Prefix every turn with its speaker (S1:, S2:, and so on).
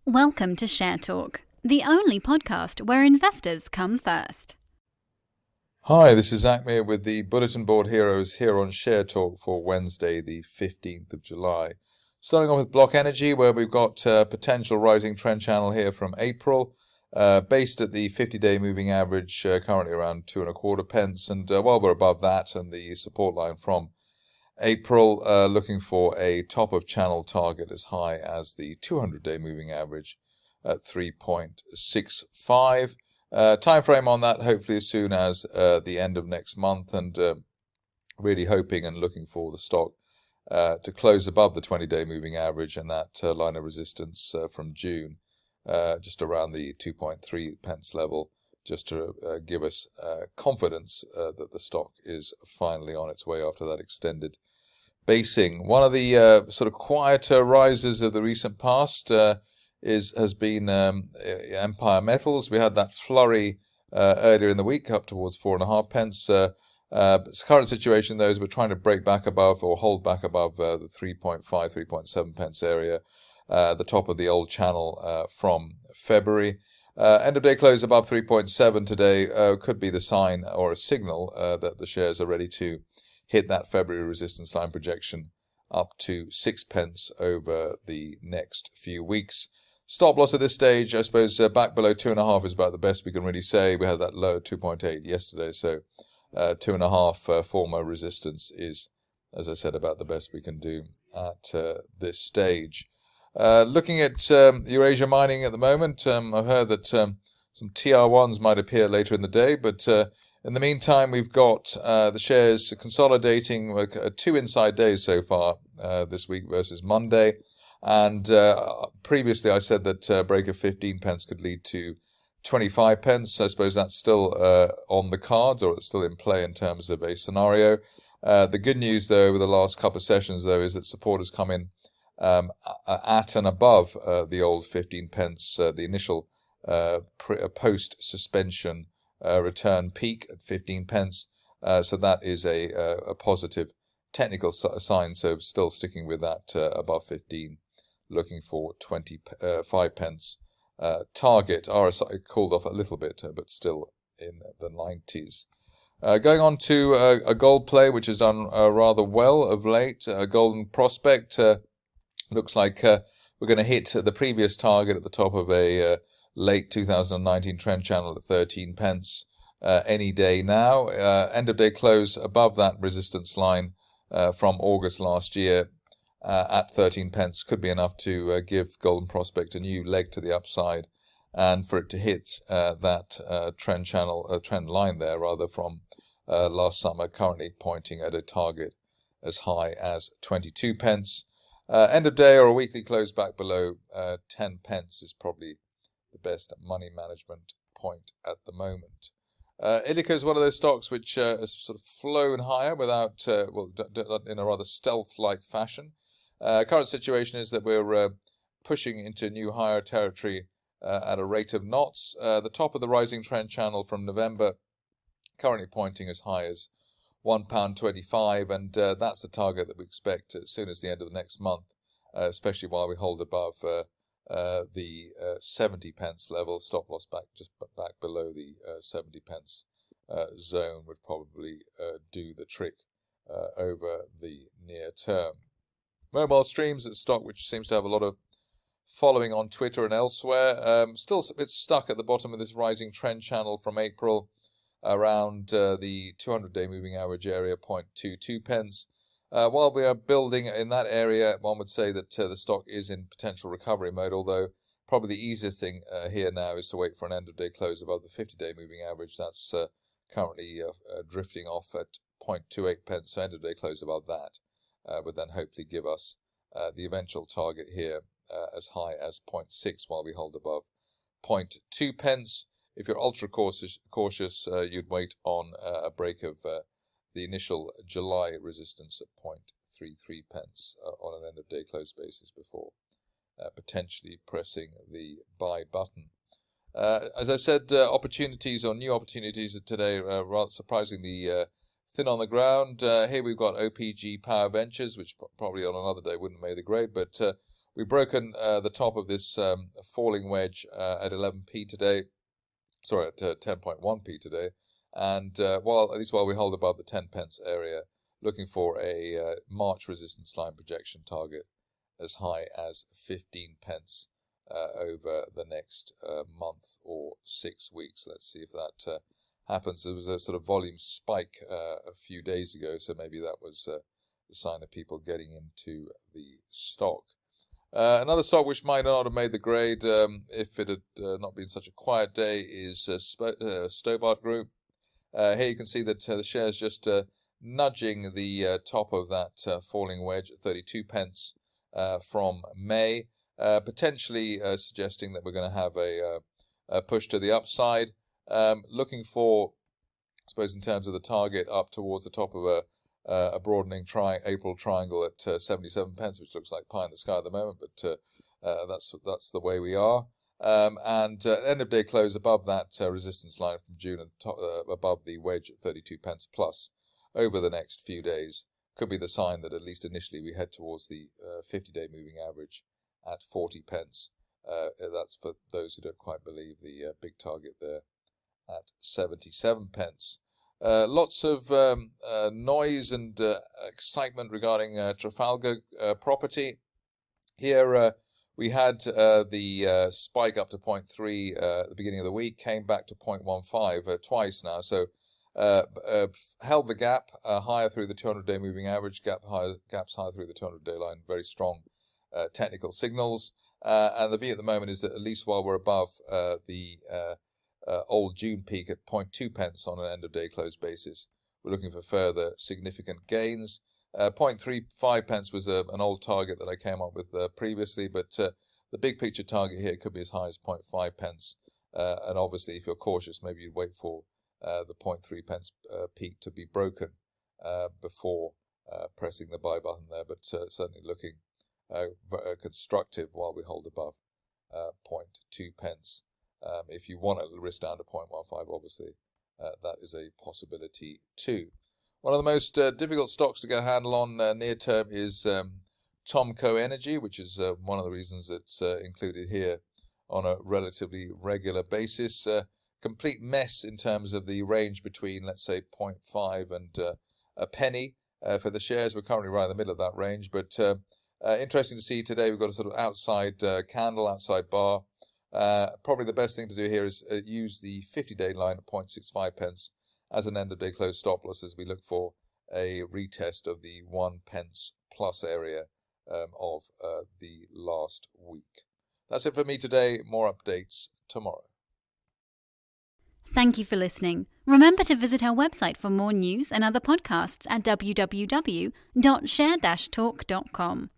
S1: Welcome to Share Talk, the only podcast where investors come first.
S2: Hi, this is Zak Mir with the Bulletin Board Heroes here on Share Talk for Wednesday, the 15th of July. Starting off with Block Energy, where we've got a potential rising trend channel here from April, based at the 50-day moving average, currently around 2.25 pence. And while we're above that and the support line from April, looking for a top of channel target as high as the 200-day moving average at 3.65. Time frame on that hopefully as soon as the end of next month, and really hoping and looking for the stock to close above the 20-day moving average and that line of resistance from June, just around the 2.3 pence level, just to give us confidence that the stock is finally on its way after that extended basing. One of the sort of quieter rises of the recent past has been Empire Metals. We had that flurry earlier in the week up towards 4.5 pence. Current situation, though, is we're trying to break back above or hold back above the 3.5, 3.7 pence area, the top of the old channel from February. End of day close above 3.7 today could be the sign or a signal that the shares are ready to hit that February resistance line projection up to 6 pence over the next few weeks. Stop loss at this stage, I suppose, back below 2.5 is about the best we can really say. We had that low at 2.8 yesterday, so 2.5 former resistance is, as I said, about the best we can do at this stage. Looking at Eurasia mining at the moment, I've heard that some TR1s might appear later in the day, but in the meantime, we've got the shares consolidating 2 inside days so far this week versus Monday. And previously I said that break of 15 pence could lead to 25 pence. I suppose that's still on the cards, or it's still in play in terms of a scenario. The good news, though, over the last couple of sessions, though, is that support has come in at and above the old 15 pence, the initial post-suspension return peak at 15 pence. So that is a positive technical sign. So still sticking with that above 15, looking for 25 pence target. RSI cooled off a little bit, but still in the 90s. Going on to a gold play, which has done rather well of late. Golden Prospect looks like we're going to hit the previous target at the top of a late 2019 trend channel at 13 pence any day now. End of day close above that resistance line from August last year at 13 pence could be enough to give Golden Prospect a new leg to the upside, and for it to hit that trend line there rather from last summer, currently pointing at a target as high as 22 pence. End of day or a weekly close back below 10 pence is probably the best money management point at the moment. Illico is one of those stocks which has sort of flown higher without, in a rather stealth-like fashion. Current situation is that we're pushing into new higher territory at a rate of knots. The top of the rising trend channel from November currently pointing as high as £1.25, and that's the target that we expect as soon as the end of the next month, especially while we hold above the 70 pence level. Stop loss back below the 70 pence zone would probably do the trick over the near term. Mobile Streams, a stock which seems to have a lot of following on Twitter and elsewhere. Still it's stuck at the bottom of this rising trend channel from April, around the 200-day moving average area, 0.22 pence. While we are building in that area, one would say that the stock is in potential recovery mode, although probably the easiest thing here now is to wait for an end-of-day close above the 50-day moving average. That's currently drifting off at 0.28 pence, so end-of-day close above that would then hopefully give us the eventual target here as high as 0.6 while we hold above 0.2 pence. If you're ultra cautious, you'd wait on a break of the initial July resistance at 0.33 pence on an end-of-day close basis before potentially pressing the buy button. As I said, opportunities or new opportunities today, rather surprisingly thin on the ground. Here we've got OPG Power Ventures, which probably on another day wouldn't have made the grade, but We've broken the top of this falling wedge at 11p today. Sorry, at 10.1p today. And at least while we hold above the 10 pence area, looking for a March resistance line projection target as high as 15 pence over the next month or 6 weeks. Let's see if that happens. There was a sort of volume spike a few days ago, so maybe that was the sign of people getting into the stock. Another stock which might not have made the grade if it had not been such a quiet day is Stobart Group. Here you can see that the share's just nudging the top of that falling wedge at 32 pence from May, potentially suggesting that we're going to have a push to the upside. Looking for, I suppose, in terms of the target, up towards the top of a broadening April triangle at 77 pence, which looks like pie in the sky at the moment, but that's the way we are. And end of day close above that resistance line from June and above the wedge at 32 pence plus over the next few days could be the sign that at least initially we head towards the 50-day moving average at 40 pence. That's for those who don't quite believe the big target there at 77 pence. Lots of noise and excitement regarding Trafalgar property. Here we had the spike up to 0.3 at the beginning of the week, came back to 0.15 twice now. So held the gap higher through the 200-day moving average, gaps higher through the 200-day line, very strong technical signals. And the view at the moment is that at least while we're above the old June peak at 0.2 pence on an end of day close basis, we're looking for further significant gains. 0.35 pence was an old target that I came up with previously, but the big picture target here could be as high as 0.5 pence. And obviously, if you're cautious, maybe you'd wait for the 0.3 pence peak to be broken before pressing the buy button there, but certainly looking constructive while we hold above 0.2 pence. If you want to risk down to 0.15, obviously, that is a possibility too. One of the most difficult stocks to get a handle on near term is Tomco Energy, which is one of the reasons it's included here on a relatively regular basis. Complete mess in terms of the range between, let's say, 0.5 and a penny for the shares. We're currently right in the middle of that range, but interesting to see today we've got a sort of outside candle, outside bar. Probably the best thing to do here is use the 50-day line at 0.65 pence as an end of day close stop loss as we look for a retest of the 1 pence plus area of the last week. That's it for me today. More updates tomorrow.
S1: Thank you for listening. Remember to visit our website for more news and other podcasts at www.share-talk.com.